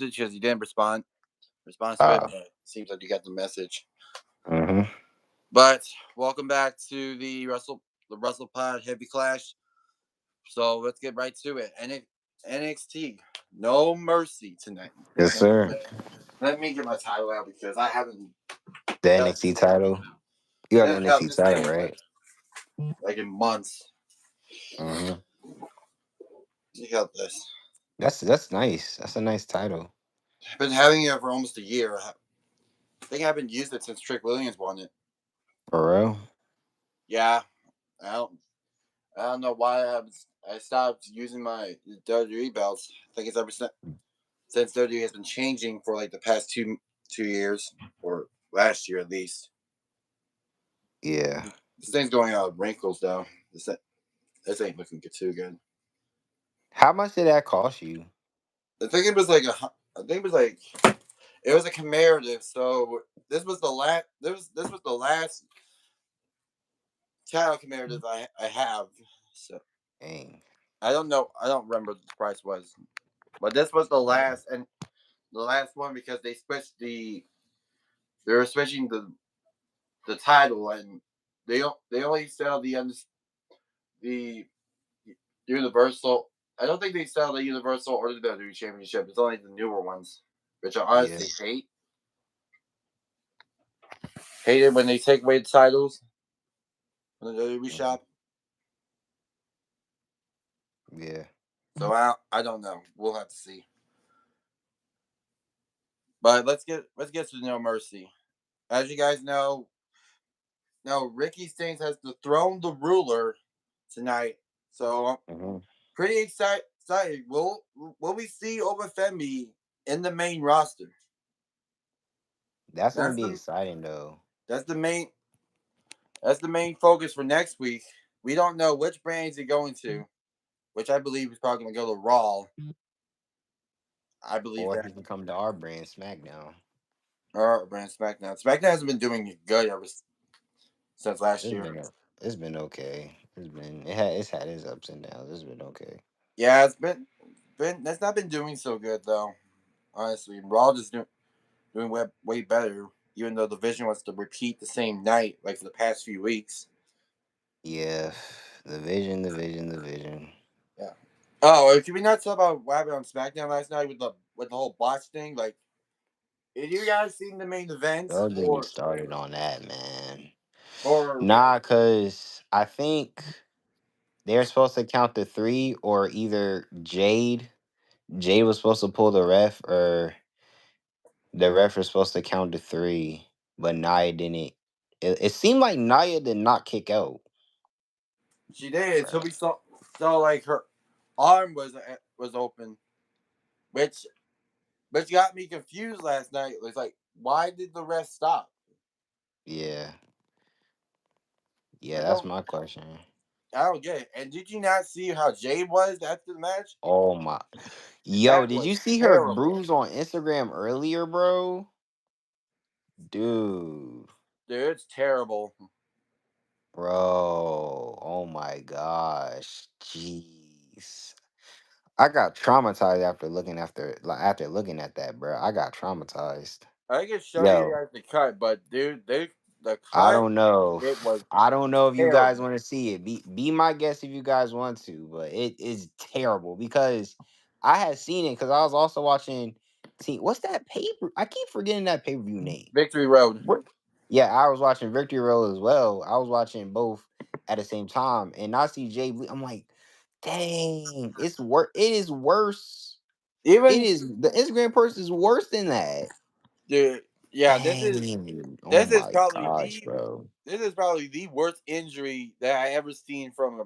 because you didn't respond to it, Ah. but it seems like you got the message. Mm-hmm. But welcome back to the WrestlePod Heavy Clash. So let's get right to it. NXT No Mercy tonight. Yes, sir. Let me get my title out because I haven't The held NXT title. You got the held NXT this thing title, in right? like in months. Mm-hmm. You held this. That's nice. That's a nice title. I've been having it for almost a year. I think I haven't used it since Trick Williams won it. For real? Yeah, I don't I don't know why I stopped using my WWE belts. I think it's ever since WWE has been changing for like the past 2 years or last year at least. Yeah. This thing's going out of wrinkles though. This ain't looking too good. How much did that cost you? I think it was like I think it was like it was a commemorative. So this was the last. This was the last title commemorative I have. So Dang. I don't know. I don't remember what the price was, but this was the Uh, last and the last one because they were switching the title and they only sell the Universal. I don't think they sell the Universal or the WWE Championship. It's only the newer ones, which I yeah. honestly hate. Hate it when they take away the titles from the WWE Mhm. shop. Yeah. So I don't know. We'll have to see. But let's get to No Mercy. As you guys know, no Ricky Staines has dethroned the ruler tonight. So I'm Hmm. pretty excited. Will we see Obafemi in the main roster? That's gonna That's be the exciting though. that's the main that's the main focus for next week. We don't know which brand he's going to, which I believe is probably going to go to Raw. I believe Or he that. can come to our brand SmackDown. Or brand SmackDown. SmackDown hasn't been doing good ever since last It's year. been it's been okay. It's had its ups and downs. It's been okay. Yeah, it's been that's not been doing so good though. Honestly, Raw just doing way better. Even though the Vision wants to repeat the same night like for the past few weeks. Yeah. The vision. Yeah. Oh, can we not talk about what happened on SmackDown last night with the whole botch thing? Like, did you guys seen the main event Don't get me started on that, man. or Nah, cause I think they're supposed to count to three, or either Jade was supposed to pull the ref, or the ref was supposed to count to three, but Nia didn't. It seemed like Nia did not kick out. she did until we saw like her arm was open, which got me confused last night. It was like, why did the ref stop? Yeah, yeah, I that's don't my question. I don't get it. And did you not see how Jade was after the match? Oh my, yo, That did you was see her terrible, bruise on Instagram earlier, bro? Dude, dude. It's terrible. bro, oh my gosh, jeez. I got traumatized after looking at that, bro. I got traumatized. I can show you Yo, guys the cut, but dude, the I cut don't know. it was I don't know if you guys terrible. want to see it. Be my guest if you guys want to, but it is terrible because I had seen it because I was also watching. What's that paper? I keep forgetting that pay per view name. Victory Road. What? Yeah, I was watching Victory Road as well. I was watching both at the same time, and I see Jay. I'm like, dang, It is worse. It Even is the Instagram post is worse than that. dude, yeah, Dang. Oh this is my probably gosh, bro. the worst injury that I ever seen from a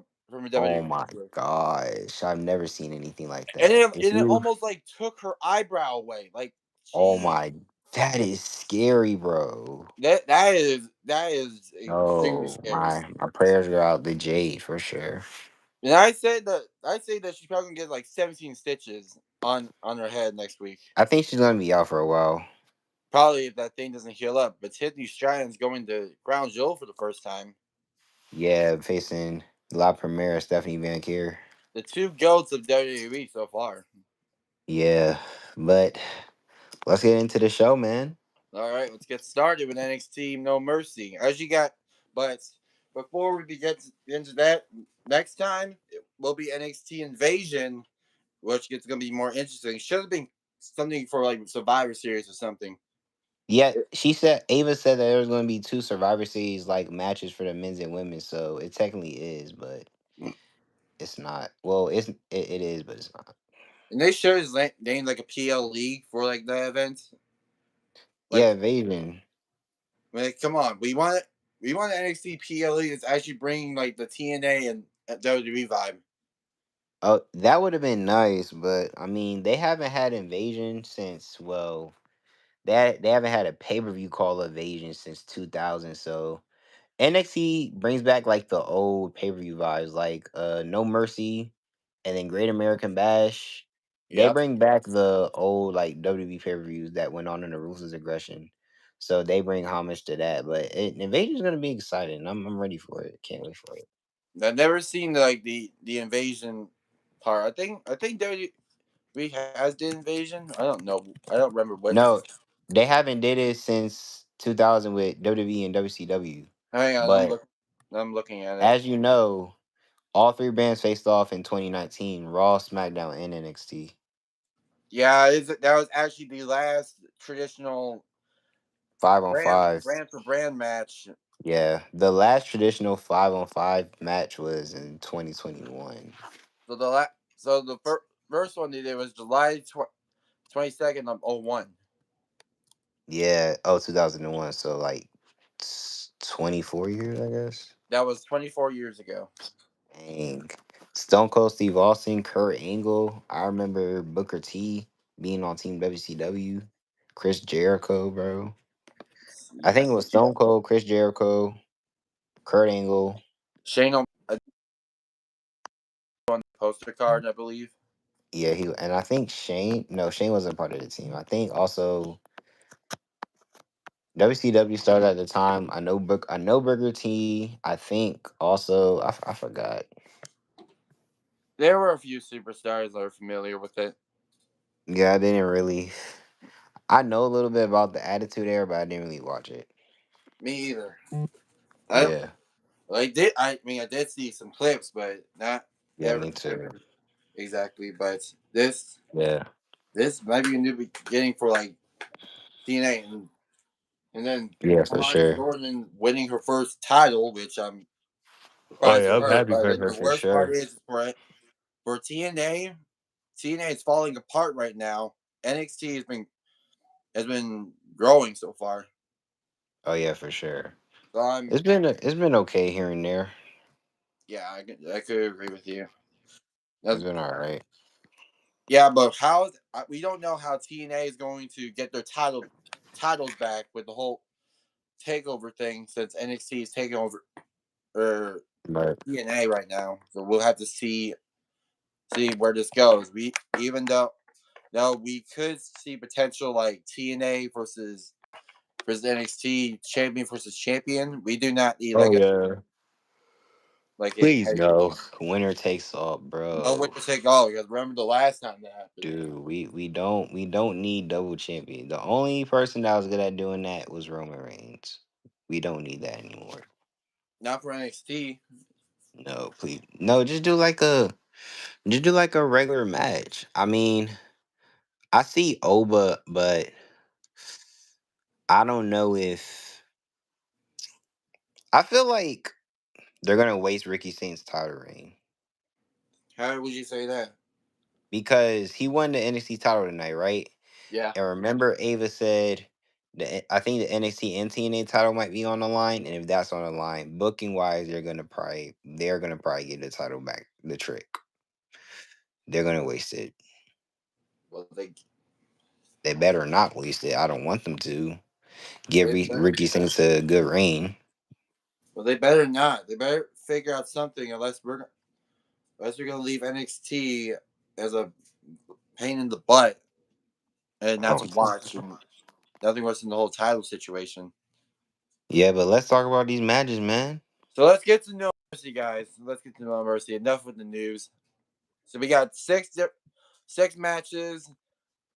Oh WWE my wrestler. gosh. I've never seen anything like And that. If it you almost like took her eyebrow away. Like, Oh gee, my, that is scary, bro. that is extremely Oh scary. my prayers are out to Jade for sure. And I say that she's probably gonna get like 17 stitches on her head next week. I think she's gonna be out for a while. Probably if that thing doesn't heal up. But Tiffany Stratton's going to Crown Jewel for the first time. Yeah, facing La Primera, Stephanie Van Kier. The two goats of WWE so far. Yeah. But let's get into the show, man. All right, let's get started with NXT No Mercy. As you got, but before we get into that, next time it will be NXT Invasion, which gets going to be more interesting. Should have been something for like Survivor Series or something. Yeah, Ava said that there was going to be two Survivor Series like matches for the men's and women, so it technically is, but it's not. Well, it is, but it's not. And they should have named like a PL League for like the event. Yeah, Like, Invasion. like come on, we want NXT PL League that's actually bringing like the TNA and WWE vibe. Oh, that would have been nice, but I mean, they haven't had Invasion since they haven't had a pay per view called Invasion since 2000. So NXT brings back like the old pay per view vibes, like No Mercy, and then Great American Bash. They Yep. bring back the old like WWE pay per views that went on in the Ruthless Aggression. So they bring homage to that. But Invasion's gonna be exciting. I'm ready for it. Can't wait for it. I've never seen like the invasion part. I think WWE has the invasion. I don't know. I don't remember what. No, they haven't did it since 2000 with WWE and WCW. Hang on, But I'm looking at it. as you know, all three bands faced off in 2019: Raw, SmackDown, and NXT. Yeah, that was actually the last traditional 5-on-5. brand for brand match. Yeah, the last traditional 5-on-5 match was in 2021. So the first one they did was July 22nd of '01. Yeah, 2001. So like 24 years, I guess. That was 24 years ago. Dang. Stone Cold Steve Austin, Kurt Angle. I remember Booker T being on Team WCW. Chris Jericho, bro. Let's I see. think it was Stone Cold, Chris Jericho, Kurt Angle. Shane on the poster card, I believe. Yeah, and I think Shane. No, Shane wasn't part of the team. I think also WCW started at the time. I know Booker T. I think also I forgot. There were a few superstars that are familiar with it. Yeah, I didn't really. I know a little bit about the Attitude Era, but I didn't really watch it. Me either. I Yeah, I did. I mean, I did see some clips, but not yeah, ever me too. exactly. But this Yeah, this might be a new beginning for like TNA, and then yeah, for Braun sure. Strowman winning her first title, which I'm Oh surprised yeah, for I'm her. happy But for then her the for worst part sure. is for TNA. TNA is falling apart right now. NXT has been growing so far. Oh yeah, for sure. So I'm It's been okay here and there. yeah, I could agree with you. It's That's, been all right. yeah, but we don't know how TNA is going to get their titles back with the whole takeover thing since NXT is taking over But TNA right now. So we'll have to see where this goes. We even though we could see potential like TNA versus NXT champion versus champion. We do not need oh yeah, like a please no. Winner takes all, no bro. winner take all. Because remember the last time that happened. Dude, we don't need double champion. The only person that was good at doing that was Roman Reigns. We don't need that anymore. Not for NXT. No, please. No, just do like a regular match. I mean, I see Oba, but I don't know if I feel like they're gonna waste Ricky Saint's title reign How would you say that? because he won the NXT title tonight, right? Yeah. And remember, Ava said I think the NXT and TNA title might be on the line, and if that's on the line, booking wise, they're gonna probably get the title back. The trick, they're gonna waste it. Well, They better not waste it. I don't want them to give they Ricky Saints a good reign. well they better not. They better figure out something unless we're gonna leave NXT as a pain in the butt and I not to don't think watch so. and nothing worse than the whole title situation. Yeah, but let's talk about these matches, man. So let's get to No Mercy, guys. Let's get to No Mercy. Enough with the news. So we got six matches,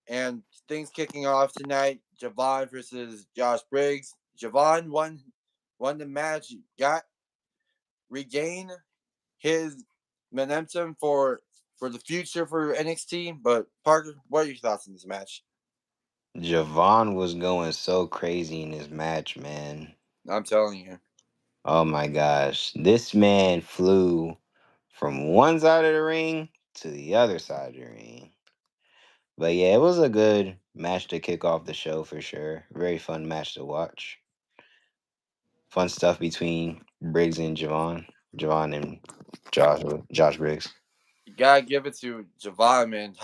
and things kicking off tonight. Javon versus Josh Briggs. Javon won the match, got regained his momentum for the future for NXT. But Parker, what are your thoughts on this match? Javon was going so crazy in his match, man. I'm telling you, Oh my gosh. This man flew from one side of the ring to the other side of the ring. But yeah, it was a good match to kick off the show for sure. Very fun match to watch. Fun stuff between Briggs and Javon. Javon and Josh Briggs. you gotta give it to Javon, man.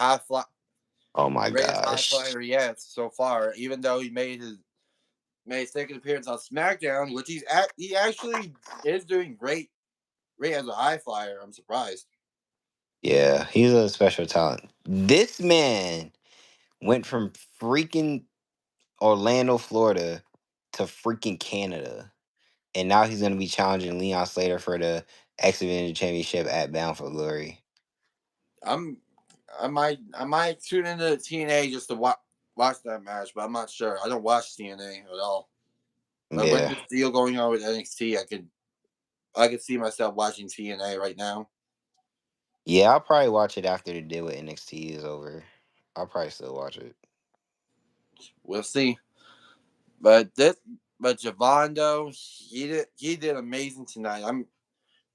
Oh my Greatest high gosh. flyer yet so far. Even though he made his second appearance on SmackDown, which he actually is doing great as a high flyer. I'm surprised. Yeah, he's a special talent. This man went from freaking Orlando, Florida to freaking Canada. And now he's going to be challenging Leon Slater for the X Division Championship at Bound for Glory. I'm I might tune into TNA just to watch that match, but I'm not sure. I don't watch TNA at all. But with Yeah. this deal going on with NXT, I could see myself watching TNA right now. Yeah, I'll probably watch it after the deal with NXT is over. I'll probably still watch it. We'll see. But Javon though, he did amazing tonight. I'm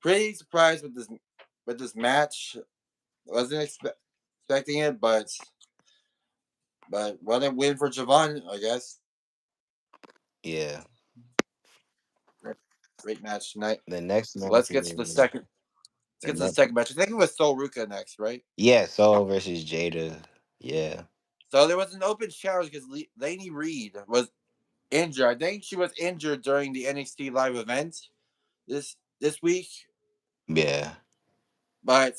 pretty surprised with this match. Wasn't expecting it, but what a win for Javon, I guess. Yeah. Great match tonight. The next match Let's get to the is second. Let's the get to the next. second match. I think it was Sol Ruka next, right? Yeah, Solo versus Jada. Yeah. So there was an open challenge because Lainey Reed was injured. I think she was injured during the NXT live event this week. Yeah. But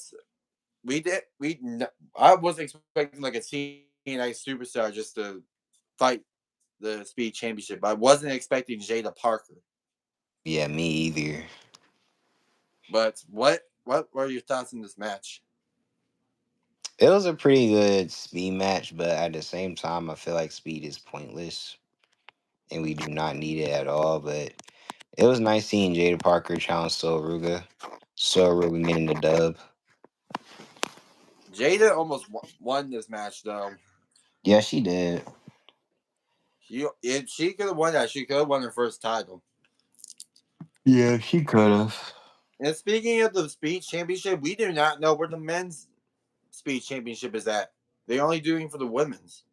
we did we I was expecting like a TNA superstar just to fight the Speed Championship. But I wasn't expecting Jada Parker. Yeah, me either. But what were your thoughts on this match? It was a pretty good speed match, but at the same time, I feel like speed is pointless and we do not need it at all. But it was nice seeing Jada Parker challenge Soruga. Soruga getting the dub. Jada almost won this match though. Yeah, she did. If she could have won that, she could have won her first title. Yeah, she could have. And speaking of the Speed Championship, we do not know where the men's Speed Championship is at. They're only doing for the women's.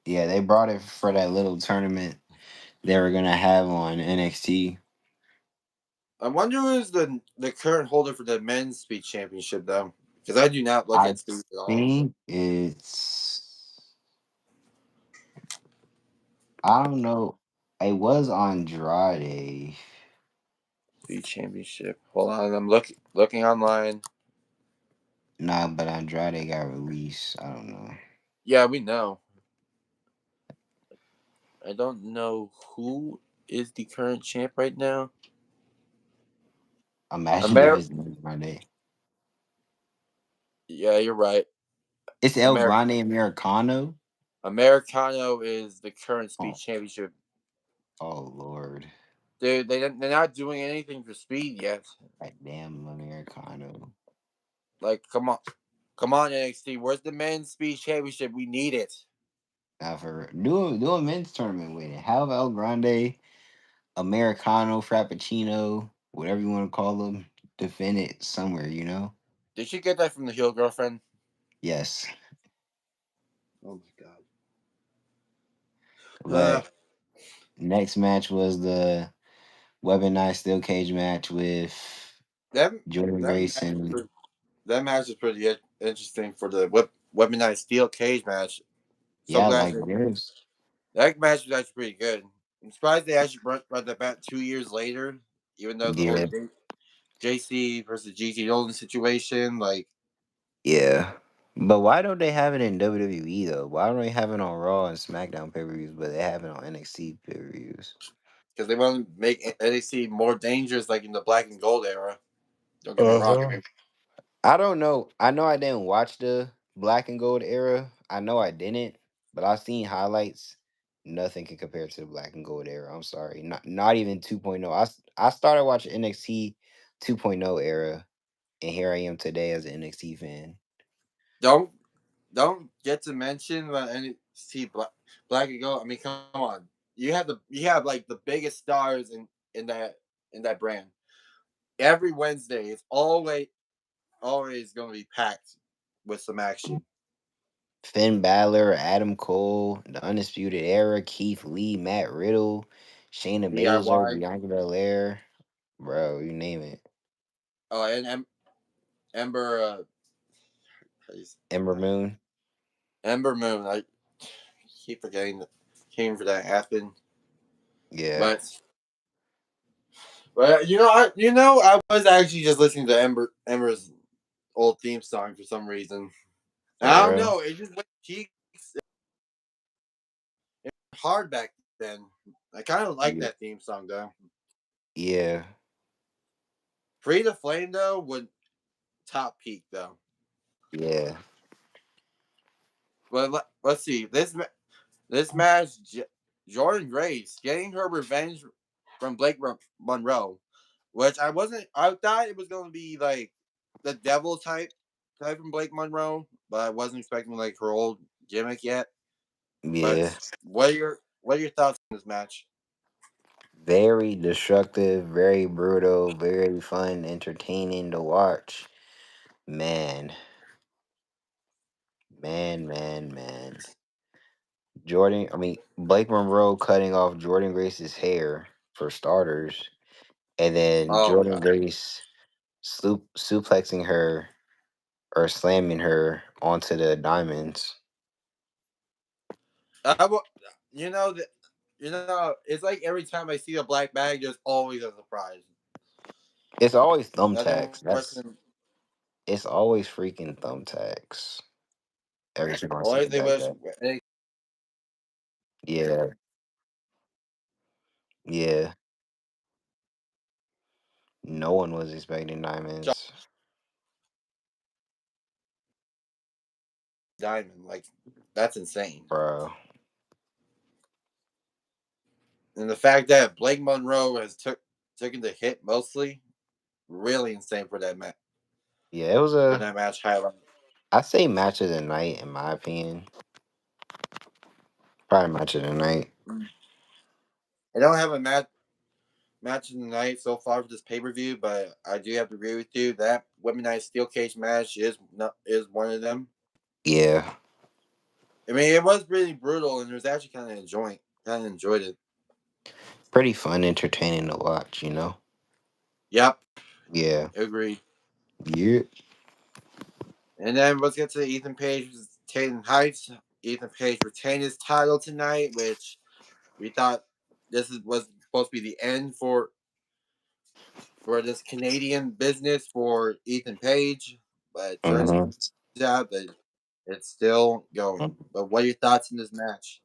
Yeah, they brought it for that little tournament they were gonna have on NXT. I wonder who is the current holder for the men's Speed Championship though, because I do not look I at Speed at all. think it's I don't know. It was Andrade. Speed Championship. Hold on, I'm looking online. Nah, but Andrade got released. I don't know. Yeah, we know. I don't know who is the current champ right now. Imagine if Amer. it's Andrade. Yeah, you're right. It's El Amer. Grande Americano. Americano is the current Speed Oh, Championship. oh Lord. They're not doing anything for Speed yet. That damn Americano. Like, come on, NXT. Where's the men's Speed Championship? We need it. Now for do a men's tournament with it. Have El Grande, Americano, Frappuccino, whatever you want to call them, defend it somewhere, you know? Did she get that from the heel girlfriend? Yes. Oh my god. But next match was the weaponized steel cage match with that Jordan that Grace match is and that match is pretty interesting for the weaponized steel cage match. So yeah, glad like there's that match was actually pretty good. I'm surprised they actually brought that back 2 years later, even though the whole yeah, JC versus GT Nolan situation. Like, yeah. But why don't they have it in WWE though? Why don't they have it on Raw and SmackDown pay per views, but they have it on NXT pay per views? because they want to make NXT more dangerous, like in the black and gold era. Don't get me Uh wrong. huh. I don't know. I know I didn't watch the Black and Gold era. I know I didn't, but I've seen highlights. Nothing can compare to the Black and Gold era. I'm sorry. Not even 2.0. I started watching NXT 2.0 era, and here I am today as an NXT fan. Don't don't get to mention when NXT Black and Gold. I mean, come on. You have like the biggest stars in that brand. Every Wednesday, it's always going to be packed with some action. Finn Balor, Adam Cole, The Undisputed Era, Keith Lee, Matt Riddle, Shayna Baszler, DIY. Bianca Belair, bro, you name it. And Ember. How do you Ember Moon, Ember Moon. I keep forgetting that came for that happened, yeah, but I was actually just listening to Ember's old theme song for some reason. I for don't real, know. It just went cheeks hard back then. I kind of like yeah, that theme song though. yeah, Free the Flame though would top peak though. yeah. But let's see this match. Jordan Grace getting her revenge from Blake Monroe, which I wasn't. I thought it was going to be like the devil type from Blake Monroe, but I wasn't expecting like her old gimmick yet. But Yeah. what are your thoughts on this match? Very destructive, very brutal, very fun, entertaining to watch. Man, man. Blake Monroe cutting off Jordan Grace's hair for starters, and then Oh Jordan god, Grace suplexing her or slamming her onto the diamonds. I will. You know that. It's like every time I see a black bag, there's always a surprise. It's always That's the thumbtacks. only person. It's always freaking thumbtacks. Every time I see Only a thing black was guy. Yeah, yeah. No one was expecting diamonds, diamond. Like that's insane. bro. And the fact that Blake Monroe has taken the hit mostly, really insane Yeah, it was for a. that match highlight. I say match of the night in my opinion. Probably match of the night. I don't have a match of the night so far for this pay per view, but I do have to agree with you that womenized steel cage match is one of them. Yeah, I mean, it was really brutal, and it was actually kind of enjoyed it. pretty fun, entertaining to watch. Yep, Yeah, agree. yeah. And then let's get to Ethan Page versus Tatum Heights. Ethan Page retained his title tonight, which we thought was supposed to be the end for this Canadian business for Ethan Page, but it turns hmm out that it's still going. But what are your thoughts on this match?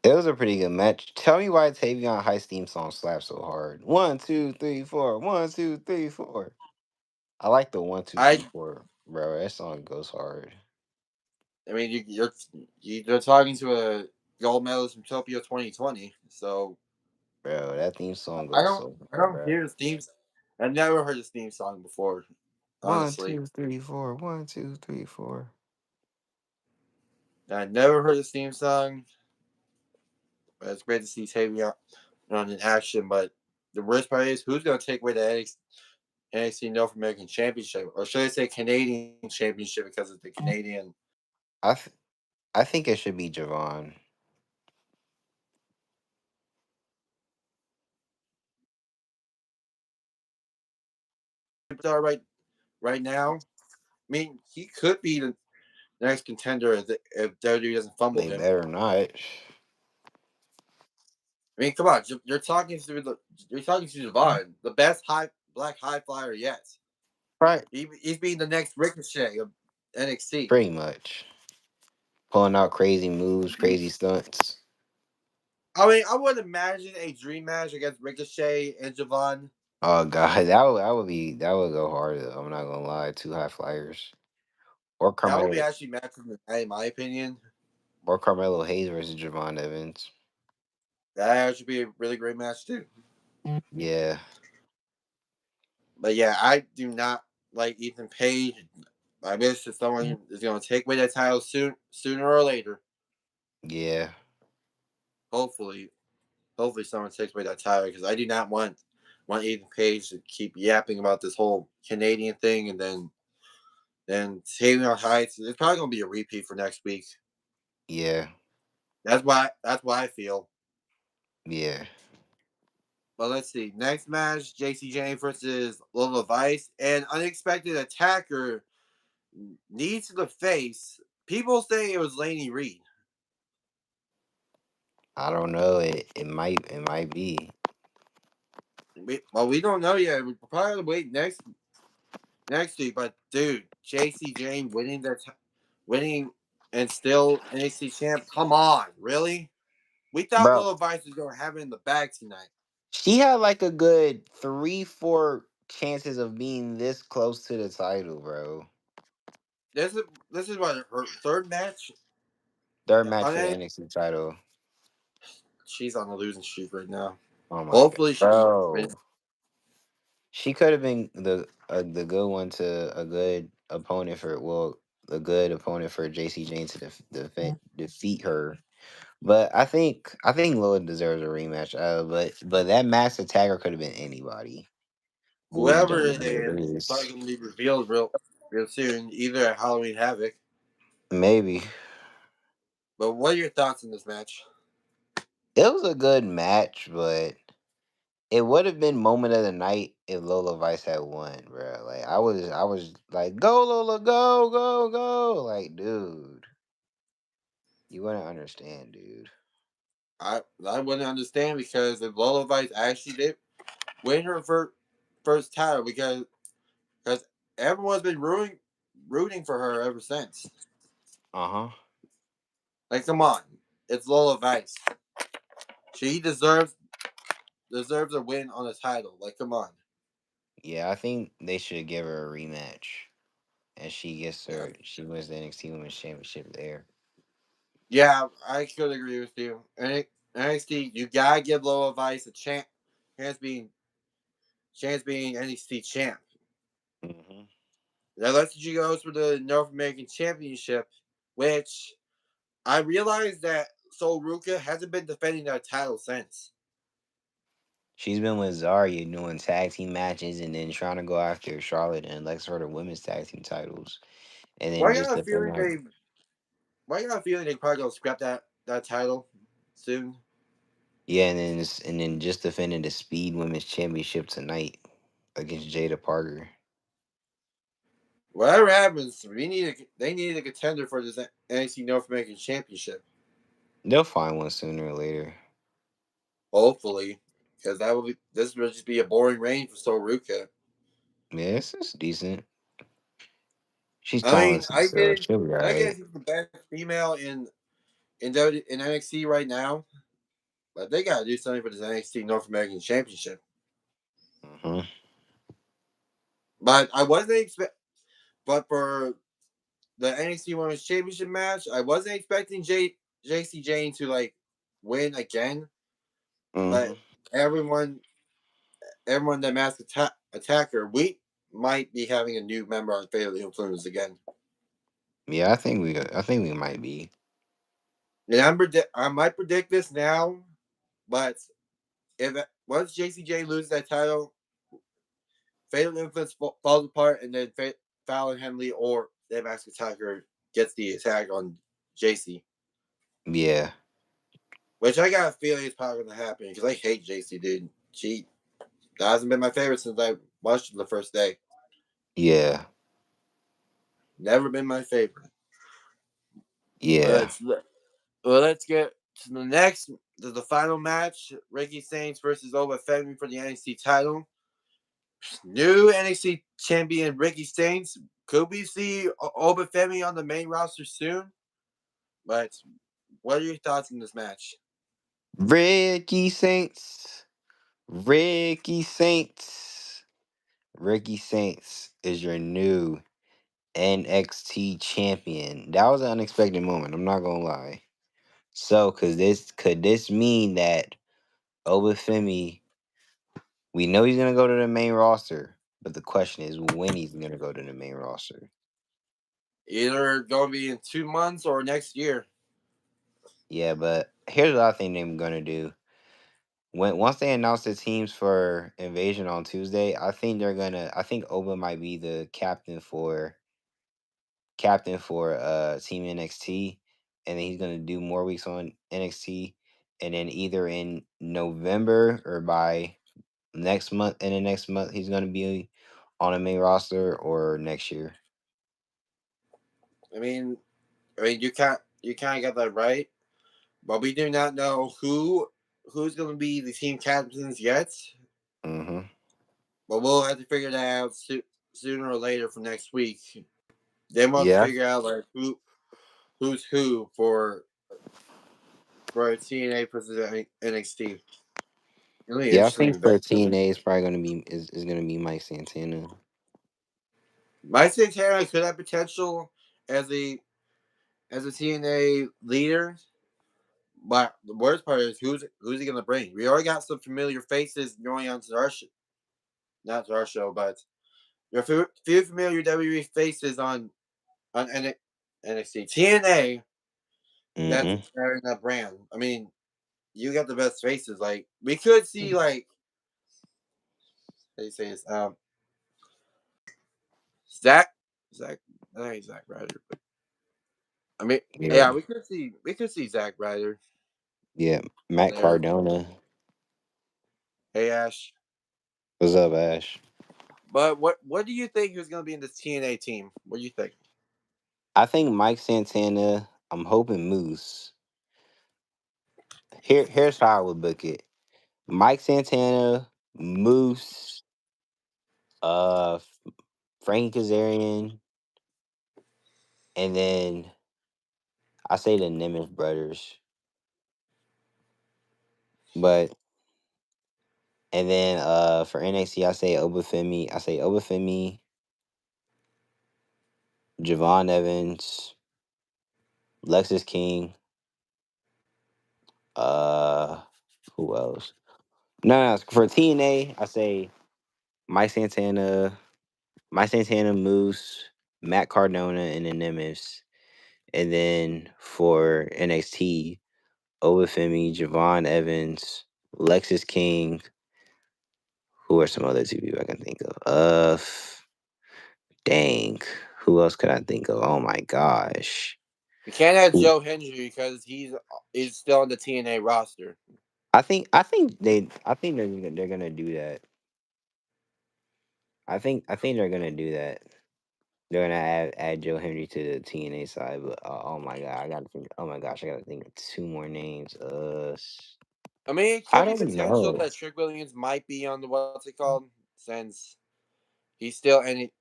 It was a pretty good match. Tell me why Tavion Height's theme song slaps so hard. 1, 2, 3, 4. 1, 2, 3, 4. I like the one, two, three, I four, bro. That song goes hard, I mean you're talking to a gold medalist from Tokyo 2020, so bro. That theme song I goes don't so I hard, don't bro. hear his themes. I've never heard his theme song before, One, honestly. two, three, four. 1, 2, 3, 4. I never heard his theme song, but it's great to see Tavion in action. But the worst part is who's going to take away the NXT North American Championship, or should I say Canadian Championship because it's the Canadian. I th- I think it should be Javon. Star right now. I mean, he could be the next contender if WWE doesn't fumble They him. better not. I mean, come on, you're talking to Devon, the best black high flyer yet. Right. He's being the next Ricochet of NXT. Pretty much. Pulling out crazy moves, crazy stunts. I mean, I would imagine a dream match against Ricochet and Javon. Oh god, that would go hard though. I'm not gonna lie. Two high flyers. Or That will be Carmelo, actually match of the night, in my opinion. or Carmelo Hayes versus Javon Evans. That actually be a really great match too. Yeah, But yeah, I do not like Ethan Page. I guess if someone is going to take away that title sooner or later. yeah, Hopefully, someone takes away that title because I do not want Ethan Page to keep yapping about this whole Canadian thing and then saving our heights. It's probably going to be a repeat for next week. yeah, That's why I feel. yeah. But let's see. Next match, JC Jane versus Lola Vice. An unexpected attacker needs to the face. People say it was Laney Reed. I don't know. It might be. We don't know yet. We probably wait next week. But dude, JC Jane winning and still NXT champ. Come on, really? We thought Bro, Lola Vice was gonna have it in the bag tonight. she had like a good 3, 4 chances of being this close to the title, bro. This is what her third match. Third match On for the it. NXT title. She's on a losing streak right now. Oh my god, Hopefully she can win. bro. She could have been the good one to a good opponent for a good opponent for JC Jane to defeat her. But I think Lola deserves a rematch. But that masked attacker could have been anybody. We just Whoever don't know it who it is, it's probably is. gonna be revealed real soon, either at Halloween Havoc. Maybe But what are your thoughts on this match? it was a good match, but it would have been moment of the night if Lola Vice had won, bro. Like I was like, go Lola, go, go, go. Like, dude, you wouldn't understand, dude. I wouldn't understand because if Lola Vice actually did win her first title because everyone's been rooting for her ever since. Uh huh. Like, come on, it's Lola Vice. She deserves a win on the title. Like, come on. Yeah, I think they should give her a rematch, and Yeah, she wins the NXT Women's Championship there. yeah, I could agree with you. And NXT, you gotta give Lola Vice a chance being NXT champ. Hmm. That lets you goes for the North American Championship, which I realized that Sol Ruka hasn't been defending that title since. She's been with Zarya doing tag team matches, and then trying to go after Charlotte and Lex for the women's tag team titles, and then Why just got a defending feeling her. they? Why got a feeling they probably gonna scrap that title soon? Yeah, and then just defending the Speed Women's Championship tonight against Jada Parker. Whatever happens, they need a contender for this NXT North American Championship. They'll find one sooner or later. Hopefully, because this will just be a boring reign for Sol Ruka. Yeah, it's decent. She's I mean, talented, so she'll be I alright. guess she's the best female in NXT right now. But they gotta do something for this NXT North American Championship. Hmm. But I wasn't expect. But for the NXT Women's Championship match, I wasn't expecting JC Jane to like win again. Hmm. But everyone, everyone that masked attacker, we might be having a new member on Fatal Influence again. Yeah, I think we might be. And I might predict this now, but if once JCJ loses that title, Fatal Influence falls apart, and then Fallon Henley or the Mask Attacker gets the attack on JC, Yeah, which I got a feeling is probably going to happen because I hate JC, dude. She hasn't been my favorite since I watched it the first day. yeah, Never been my favorite. yeah. Let's let's get to the final match: Ricky Saints versus Oba Femi for the NXT title. New NXT champion Ricky Saints. Could we see Oba Femi on the main roster soon? But what are your thoughts on this match? Ricky Saints, Ricky Saints, Ricky Saints is your new NXT champion. That was an unexpected moment. I'm not gonna lie. So, could this mean that Obafemi? We know he's gonna go to the main roster, but the question is when he's gonna go to the main roster. Either going to be in 2 months or next year. Yeah, but here's what I think they're gonna do. Once they announce the teams for Invasion on Tuesday, I think they're gonna. I think Oba might be the captain for Team NXT, and then he's gonna do more weeks on NXT, and then either in November or by next month, in the next month he's gonna be on the main roster or next year. I mean, you can't get that right, but we do not know who's going to be the team captains yet. Hmm. But we'll have to figure that out sooner or later for next week. Then we'll have to Yeah, figure out like who's who for TNA versus NXT. Really yeah. I interesting. think for But TNA is probably gonna be is gonna be Mike Santana. my Santana could have potential as a TNA leader. But the worst part is who's he gonna bring? We already got some familiar faces going on to our not to our show, but there are few familiar WWE faces on NXT TNA that's Hmm. carrying that brand. I mean, you got the best faces. Like we could see like how do you say this? Zach Zach I think Zach Ryder. But, I mean, Yeah, yeah, we could see Zach Ryder yeah. on Matt there. Cardona. Hey Ash. What's up, Ash? But what do you think who's gonna be in this TNA team? What do you think? I think Mike Santana. I'm hoping Moose. Here's how I would book it. Mike Santana, Moose, uh, Frankie Kazarian, and then I say the Nemeth brothers. But and then for NXT, I say Obafemi, Javon Evans, Lexus King. Uh, who else? No, for TNA, I say Mike Santana, Moose, Matt Cardona, and the Nemeths. And then for NXT, Obafemi, Javon Evans, Lexus King. Who are some other two people I can think of? Dang. Who else could I think of? Oh my gosh. We can't have Who- Joe Hendry because he's still on the TNA roster. I think they're gonna do that. I think they're gonna do that. They're gonna add Joe Henry to the TNA side, but oh my god, I gotta think. Oh my gosh, I gotta think of two more names. I mean, it I could be don't potential know. that Trick Williams might be on the what's it called since he's still any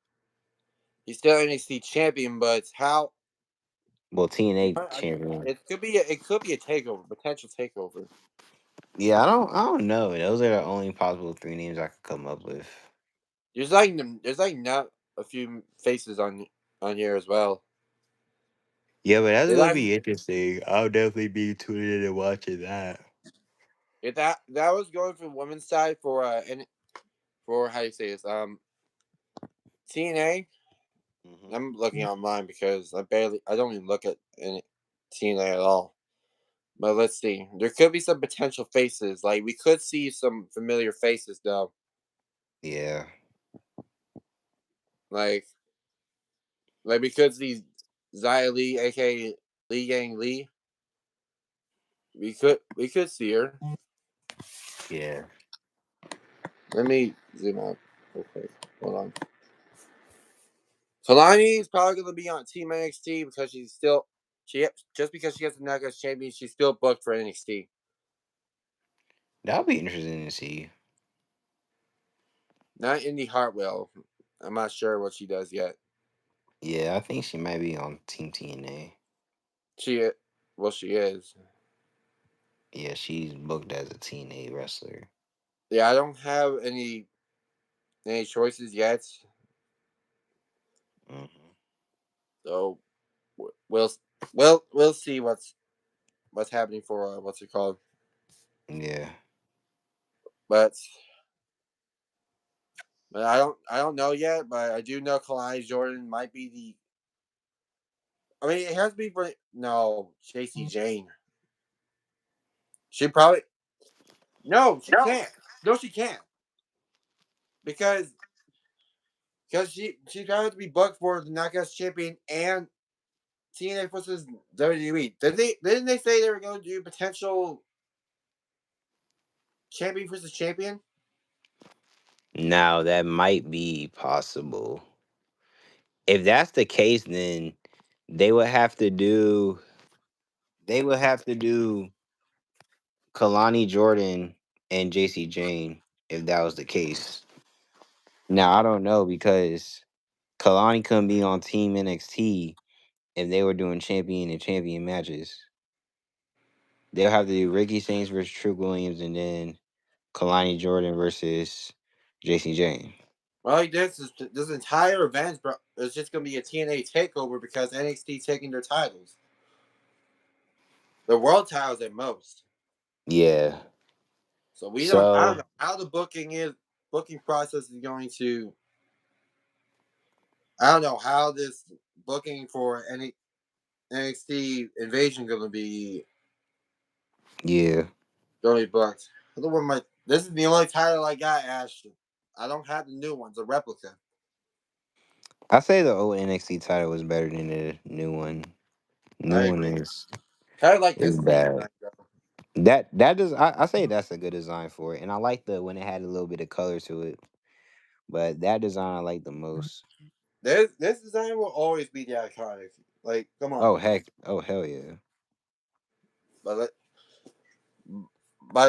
he's still NXT champion, but how Well, TNA I mean, champion. it could be a takeover, potential takeover. Yeah, I don't know. Those are the only possible three names I could come up with. There's like not a few faces on here as well. Yeah, but that They would like be interesting. I'll definitely be tuning in and watching that. if that was going for women's side for and for how do you say this TNA. Hmm. I'm looking online because I don't even look at any TNA at all. But let's see. There could be some potential faces. Like we could see some familiar faces though. Yeah, Like we could see Zia Lee, aka Lee Yang Lee. We could see her. yeah. Let me zoom out real quick. Hold on. Kalani is probably gonna be on Team NXT because she just because she has the Nuggets champion, she's still booked for NXT. That'll be interesting to see. Not Indy Hartwell. I'm not sure what she does yet. Yeah, I think she might be on Team TNA. She well she is. Yeah, she's booked as a TNA wrestler. Yeah, I don't have any choices yet. Hmm. So we'll we'll see what's happening for what's it called. Yeah. But I don't know yet. But I do know Kalani Jordan might be the. I mean, it has to be for no JC Jane. She probably no. She can't. No, she can't because she's going to be booked for the Knockouts champion and TNA versus WWE. Didn't they say they were going to do potential champion versus champion? Now that might be possible. If that's the case, then they would have to do they would have to do Kalani Jordan and JC Jane if that was the case. Now I don't know because Kalani couldn't be on Team NXT if they were doing champion and champion matches. They'll have to do Ricky Saints versus True Williams and then Kalani Jordan versus JC Jane. Well, like this entire event, bro, is just going to be a TNA takeover because NXT taking their titles, the world titles at most. Yeah. So we don't. I don't So know how the booking process is going to. I don't know how this booking for any NXT Invasion yeah. going to be booked. The one my this is the only title I got, Ashton. I don't have the new ones, a replica. I say the old NXT title was better than the new one. I New one agree. is Kind of like is this new bad. design, though. That does I say that's a good design for it. And I like the when it had a little bit of color to it. But that design I like the most. This design will always be the iconic. Like, come on. Oh heck. Oh hell yeah. But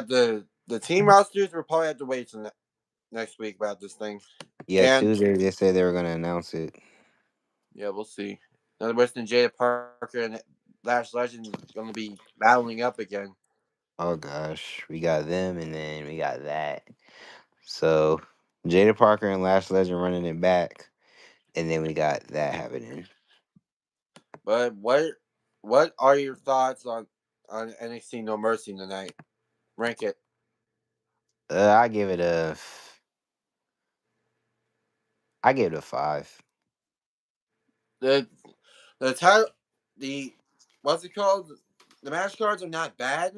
the team rosters will probably have to wait till next week about this thing. Yeah, And Tuesday they said they were gonna announce it. yeah, we'll see. Another Western Jada Parker and Lash Legend going to be battling up again. Oh gosh. We got them and then we got that. So Jada Parker and Lash Legend running it back. And then we got that happening. But what are your thoughts on NXT No Mercy tonight? Rank it. I give it a I give it a 5. The the title the what's it called? The match cards are not bad.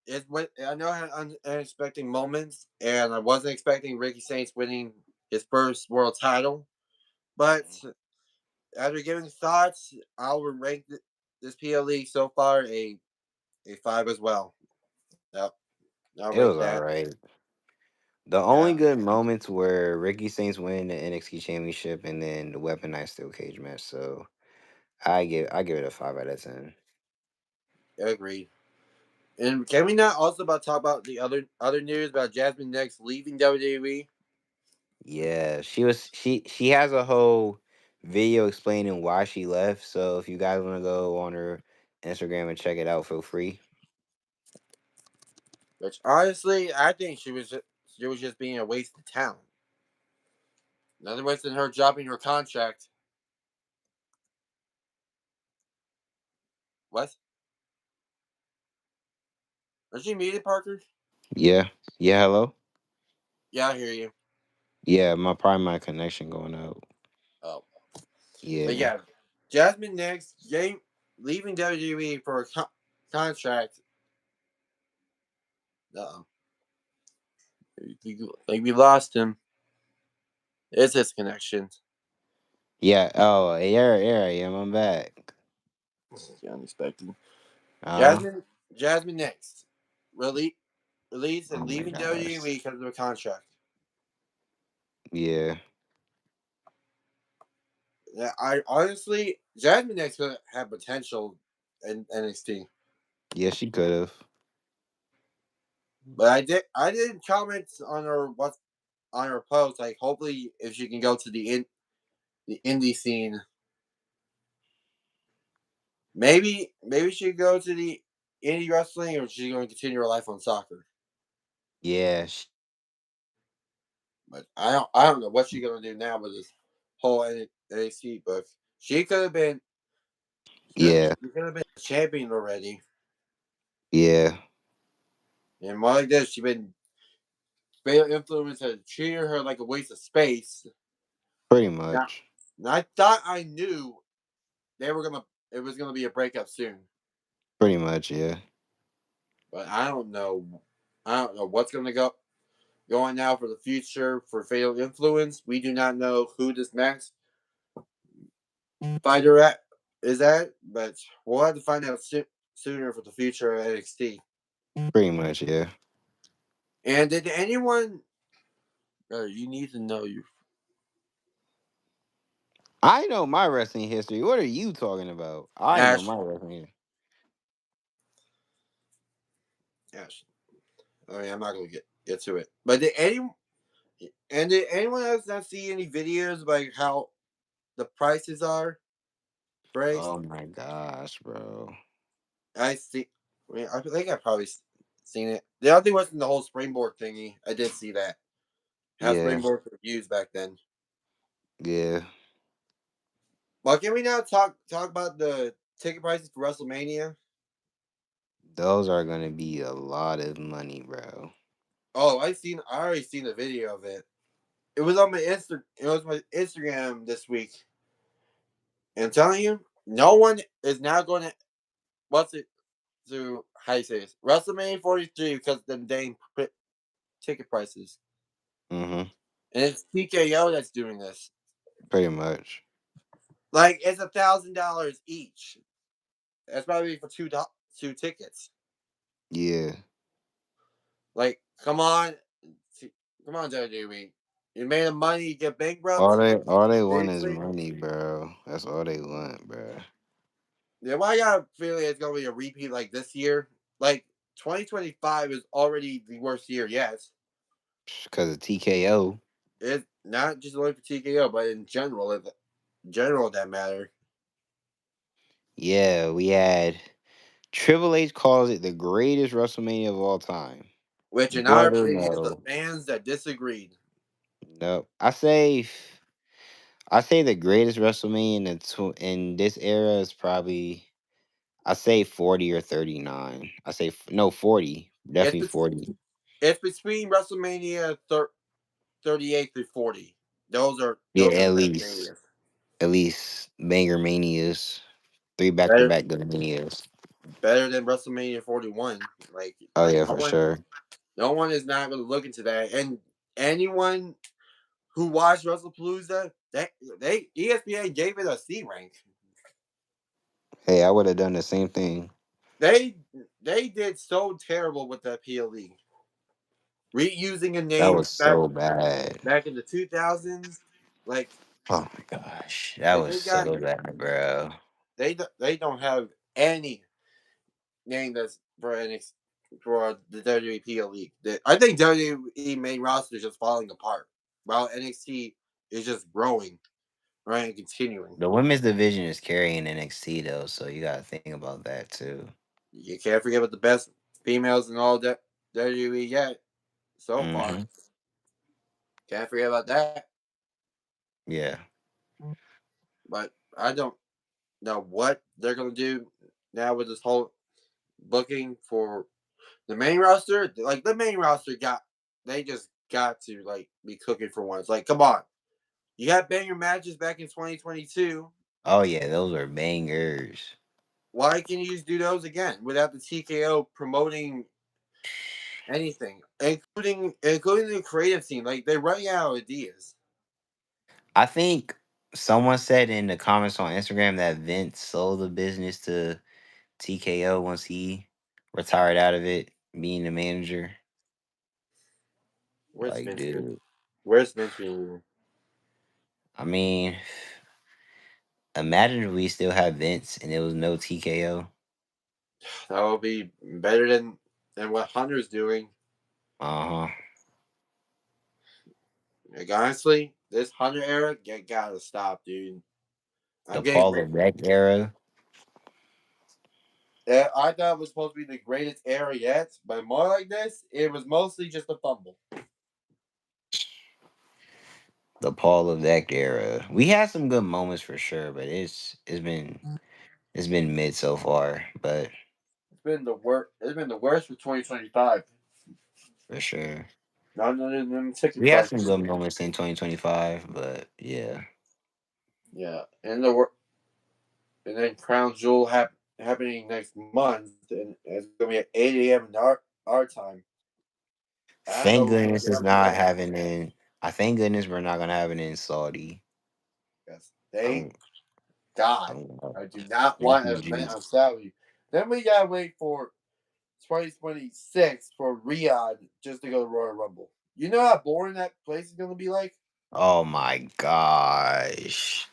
It what I know I had unexpected moments, and I wasn't expecting Ricky Saints winning his first world title. But after giving thoughts, I would rank this PLE so far a 5 as well. Yep, I'll It rank was that. alright. The only Yeah, good moments were Ricky Saints winning the NXT Championship and then the Weaponized Steel Cage match. So I give it a 5 out of 10. agreed. And can we not also talk about the other news about Jasmine Next leaving WWE? Yeah, she has a whole video explaining why she left. So if you guys want to go on her Instagram and check it out, feel free. Which honestly, I think she was just being a waste of talent. Nothing worse than her dropping her contract. What? Are she muted, Parker? Yeah, yeah. Hello. Yeah, I hear you. Yeah, my connection going out. Oh, but Yeah, yeah, Jasmine Next leaving WWE for a contract. Uh, like we lost him. It's his connection. yeah. Oh, here I am. I'm back. Unexpected. Uh, Jasmine Next release release oh and my leaving gosh. WWE because of a contract. Yeah, Yeah, I honestly Jasmine Next could have potential in NXT, yeah. She could have. but I did comment on her what on her post like hopefully if she can go to the indie scene, maybe she could go to the indie wrestling or she's going to continue her life on soccer. Yeah, But I don't know what she's going to do now with this whole NXT book. She could have been. Yeah, She could have been a champion already. yeah, And more like this, she been fatal influence has treated her like a waste of space. pretty Now, much, now I thought I knew they were gonna. It was gonna be a breakup soon, pretty much, yeah, but I don't know. I don't know what's gonna go going now for the future for fatal influence. We do not know who this next fighter is at, but we'll have to find out sooner for the future of NXT. pretty much, yeah. And did anyone? You need to know you. I know my wrestling history. What are you talking about? I know Ash. my wrestling. Ash. I mean, I'm not gonna get to it. But did anyone else not see any videos like how the prices are for NXT? Oh my gosh, bro. I see. I mean, I think I probably seen it. The other thing wasn't the whole springboard thingy. I did see that. How Yeah, springboards were used back then. yeah. Well, can we now talk about the ticket prices for WrestleMania? Those are gonna be a lot of money, bro. Oh, I already seen the video of it. It was on my It was my Instagram this week. And I'm telling you, no one is now going to what's it to how you say this WrestleMania 43 because of the dang ticket prices. Mm-hmm. And it's TKO that's doing this. Pretty much. Like it's $1,000 each. That's probably for two tickets. Yeah. Like, come on, WWE. You made the money, you get All bankrupt. they want is Seriously? money, bro. That's all they want, bro. Yeah, well, I got a feeling it's gonna be a repeat like this year. Like 2025 is already the worst year. Yes, Cause of TKO. it's not just only for TKO, but in general that matter. Yeah, we had Triple H calls it the greatest WrestleMania of all time. Which, in our Brother, opinion, is the no. fans that disagreed. No. I say the greatest WrestleMania in this era is probably I say 40 or 39. I say no 40. It's Definitely 40. it's between WrestleMania 38 through 40. Yeah, Those are the best manias. at least Banger Manias. Three back to Better back good Manias. better than WrestleMania 41. Oh Like yeah, for sure. no one is not going to look into that. And anyone who watched WrestlePalooza, they ESPN gave it a C rank. Hey, I would have done the same thing. They they did so terrible with that PLE. Reusing a That name was so bad. back in the 2000s, like Oh my gosh, that like was so bad, bro. they don't have any name that's for NXT for the WWE PLE. I think WWE main roster is just falling apart, while NXT is just growing, right, and continuing. The women's division is carrying NXT though, so you gotta think about that too. You can't forget about the best females in all that WWE yet so far. Hmm. Can't forget about that. Yeah. But I don't know what they're gonna do now with this whole booking for the main roster. Like the main roster they just got to like be cooking for once. Like, come on. You had banger matches back in 2022. Oh yeah, those are bangers. Why can't you just do those again without the TKO promoting anything, including the creative team? Like they're running out of ideas. I think someone said in the comments on Instagram that Vince sold the business to TKO once he retired out of it, being the manager. Where's Like, Vince being? dude, Where's Vince being? I mean, imagine if we still have Vince and there was no TKO. That will be better than what Hunter's doing. Uh huh. Like honestly, this Hunter era, gotta stop, dude. I'm The getting Paul rid. Levesque era. I thought it was supposed to be the greatest era yet, but more like this, it was mostly just a fumble. the Paul Levesque era. We had some good moments for sure, but it's been mid so far. But It's been the worst. It's been the worst for 2025. for sure, Not in them ticket we had some prices. good moments in 2025. But yeah, Yeah, and then Crown Jewel happening next month, and it's gonna be at 8 a.m. in our time. I don't know thank who's gonna goodness get it's up for not that. having in. I thank goodness we're not gonna have it in Saudi. Yes, thank I'm, God. I'm I do not thank want you, an event on Jesus. Saudi. Then we gotta wait for 2026 for Riyadh just to go to Royal Rumble. You know how boring that place is gonna be like. Oh my gosh.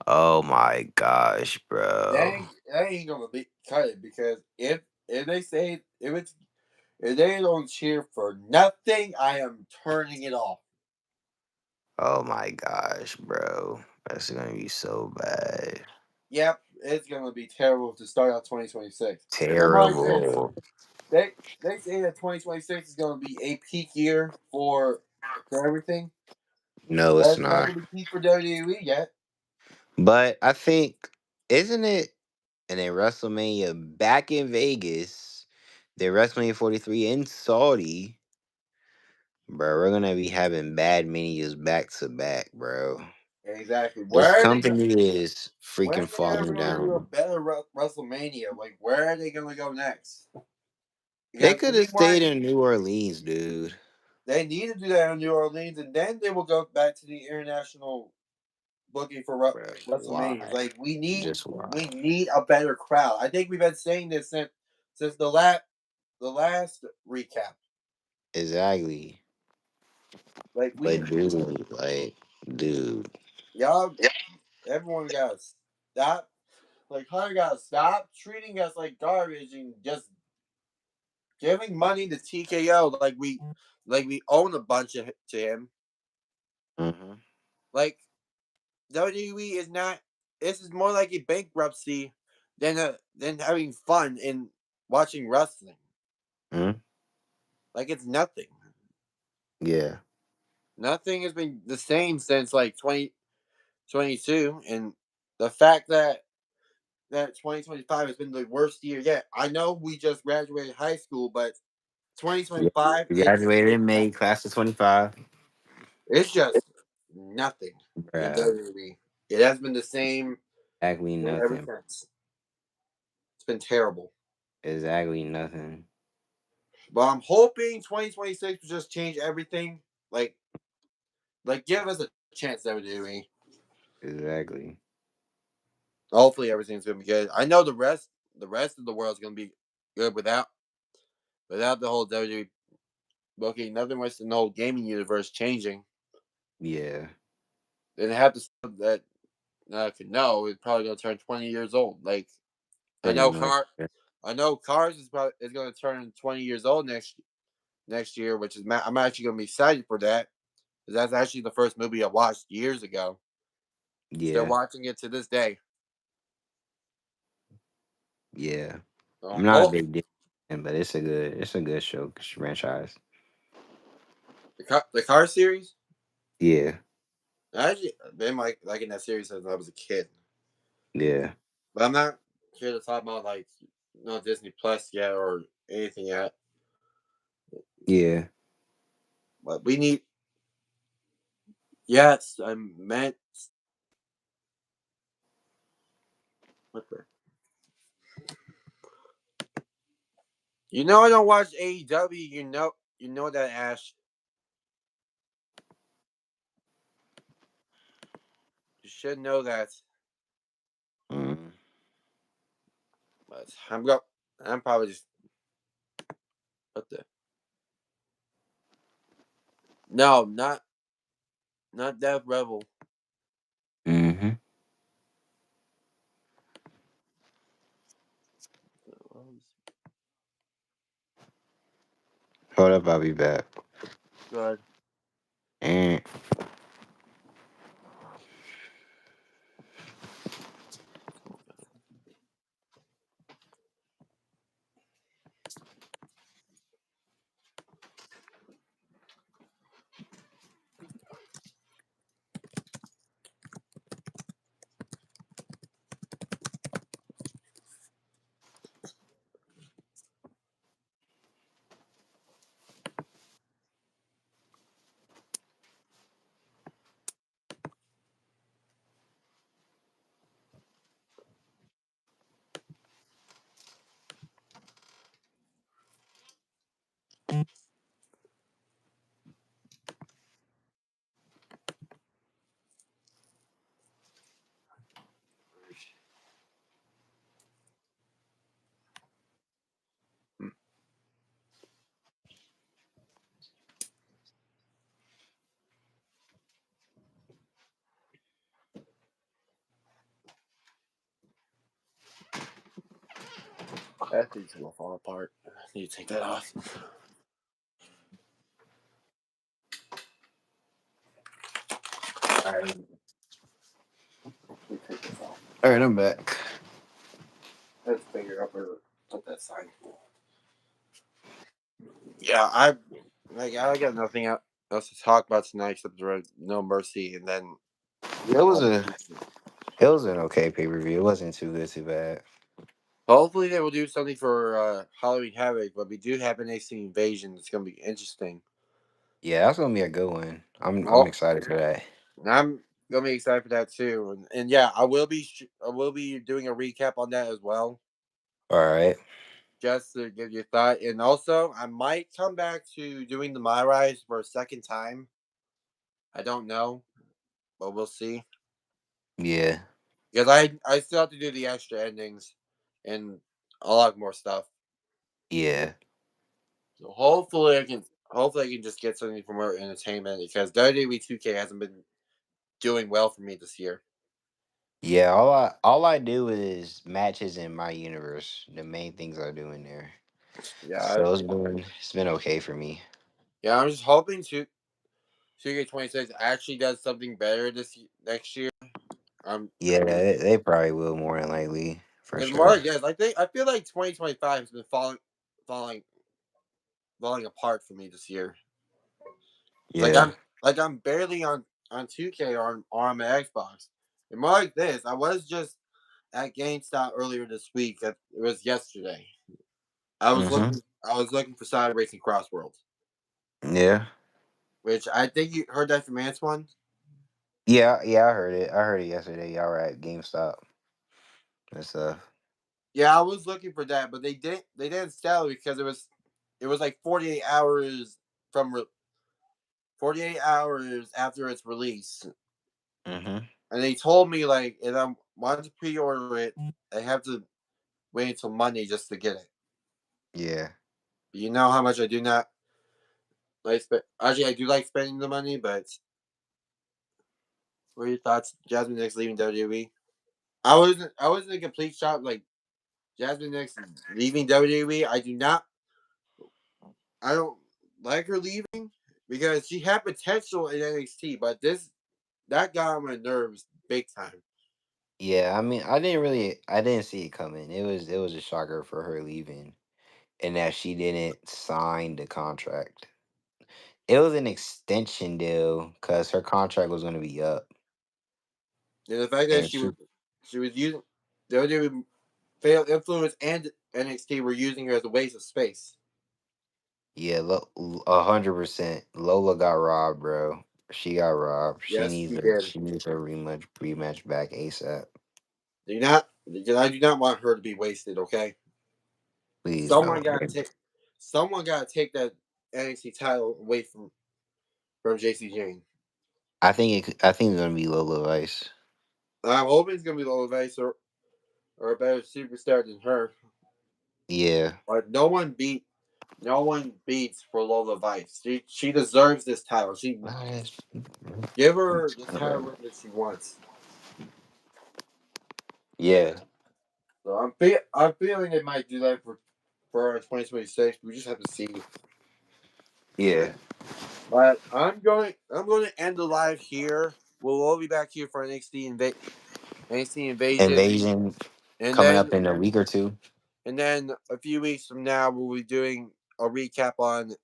Oh my gosh, bro. That ain't gonna be cut it because if they say if they don't cheer for nothing, I am turning it off. Oh my gosh, bro. That's gonna be so bad. Yep, it's gonna be terrible to start out 2026. And I'm like this. Terrible. They they say that 2026 is gonna be a peak year for everything, No, but it's it's not not. gonna be peak for WWE yet. But I think, isn't it? And then WrestleMania back in Vegas, the WrestleMania 43 in Saudi, bro. We're gonna be having bad manias back to back, bro. Exactly. This company is When freaking are they ever falling gonna do a down. better WrestleMania? Like where are they gonna go next? They Because could have stayed in New Orleans, dude. they need to do that in New Orleans, and then they will go back to the international looking for Bro, WrestleManias. why? Like Just we why? need a better crowd. I think we've been saying this since the last recap. Exactly. Like But dude, like, dude. y'all, everyone got to stop. Like Hunter got to stop treating us like garbage and just giving money to TKO like we own a bunch of to him. Hmm. Like WWE is not. This is more like a bankruptcy than having fun in watching wrestling. Hmm. Like it's nothing. Yeah. Nothing has been the same since like 2022, and the fact that 2025 has been the worst year yet. I know we just graduated high school, but Yeah. 2025 We graduated in May, class of 25. it's just nothing in Bruh, WWE. It has been the same exactly ever nothing. since. It's been terrible. Exactly nothing. But I'm hoping 2026 will just change everything. Like give us a chance, WWE. Exactly. Hopefully everything's gonna be good. I know the rest of the world's gonna be good without the whole WWE booking. Nothing worse than the whole gaming universe changing. Yeah. Then have to that I could know is probably gonna turn 20 years old. Like I Pretty know much. car I know Cars is gonna turn 20 years old next year, which is I'm actually gonna be excited for that. Because that's actually the first movie I watched years ago. Still Yeah. watching it to this day. Yeah. I'm So, not a big deal, but it's a good show franchise. the car series. Yeah. I actually been like in that series since I was a kid, Yeah. but I'm not here to talk about like no Disney Plus yet or anything yet. Yeah. But we need yes, I meant what the you know I don't watch AEW. You know that Ash. You should know that. Mm. But I'm probably just what the no not Death Rebel. Hmm. Hold up, I'll be back. Good. And That thing's gonna fall apart. I need to take that off. Alright. Take this off. All right, I'm back. Let's figure out where to put that sign. Yeah, I got nothing else to talk about tonight except the No Mercy, and then It was a it was an okay pay per view. It wasn't too good, too bad. hopefully they will do something for Halloween Havoc. But we do have an AC Invasion. It's gonna be interesting. Yeah, that's gonna be a good one. I'm Oh, excited for that. I'm gonna be excited for that too. And yeah, I will be doing a recap on that as well, All right. just to give you a thought. And also, I might come back to doing the My Rise for a second time. I don't know, but we'll see. Yeah. Because I still have to do the extra endings and a lot more stuff. Yeah. So hopefully I can just get something for more entertainment because WWE 2K hasn't been doing well for me this year. Yeah. All I do is matches in my universe. The main things I do in there. Yeah, So it's been okay for me. yeah. I'm just hoping to 2K26 actually does something better next year. Yeah, they probably will more than likely for Because more sure. like this, I feel like 2025 has been falling falling apart for me this year. Like Yeah. I'm barely on 2K or on my Xbox. And more like this, I was just at GameStop earlier this week. It was yesterday. Mhm. I was looking for Side Racing Crossworlds, Yeah. which I think you heard that from Antoine. Yeah. Yeah. I heard it. I heard it yesterday. Y'all were at GameStop and stuff. Yeah, I was looking for that, but they didn't sell it because it was like 48 hours after its release, Mhm. and they told me like if I want to pre-order it, I have to wait until Monday just to get it. Yeah. You know how much I do not like. Actually, I do like spending the money, but what are your thoughts? Jasmine X leaving WWE. I was in a complete shock. Like Jasmine X leaving WWE. I don't like her leaving because she had potential in NXT, but that got on my nerves big time. Yeah. I mean, I didn't see it coming. It was a shocker for her leaving, and that she didn't sign the contract. It was an extension deal because her contract was going to be up, And the fact that and she she was using WWE failed influence and NXT were using her as a waste of space. yeah, 100%. Lola got robbed, bro. She got robbed. Yes, she did. She needs her rematch back ASAP. Do not because I do not want her to be wasted. Okay, Please someone don't. got to take someone got to take that NXT title away from JC Jane. I think it's gonna be Lola Vice. I'm hoping it's gonna be Lola Vice or a better superstar than her. Yeah. But no one beats for Lola Vice. She deserves this title. She Nice. give her the title run that she wants. Yeah. So I'm feeling they might do that for 2026. We just have to see. Yeah. But I'm going to end the live here. We'll all be back here for NXT Invasion, Invasion and coming then up in a week or two. a few weeks from now we'll be doing a recap on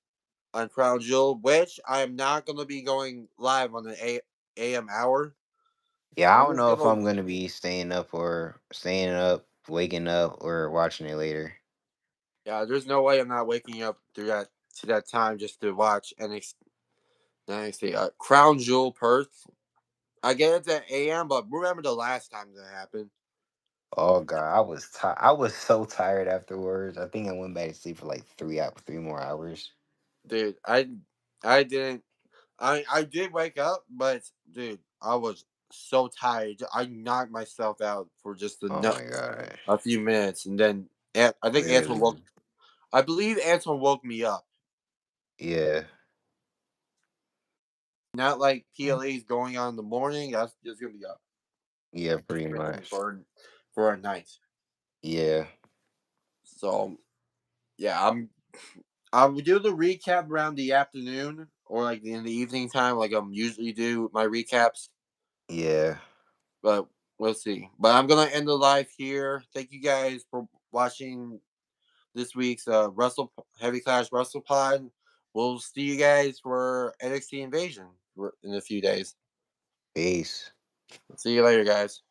Crown Jewel, which I am not going to be going live on the AM hour. Yeah, I I'm don't just know if gonna I'm gonna be staying up, waking up, or watching it later. Yeah. There's no way I'm not waking up through that to that time just to watch NXT Crown Jewel Perth. I get it's at AM, but remember the last time that happened. Oh god, I was tired. I was so tired afterwards. I think I went back to sleep for like 3 more hours. dude, I didn't. I did wake up, but dude, I was so tired. I knocked myself out for just Oh my god. a few minutes, and then I think Antoine woke. Really? I believe Antoine woke me up. Yeah. Not like PLA's going on in the morning. That's just gonna be up Yeah, pretty much. for a night. Yeah. So yeah, I will do the recap around the afternoon or like in the evening time, like I'm usually do my recaps. Yeah. But we'll see. But I'm gonna end the live here. Thank you guys for watching this week's Russell Heavy Clash WrestlePod. We'll see you guys for NXT Invasion in a few days. Peace. See you later, guys.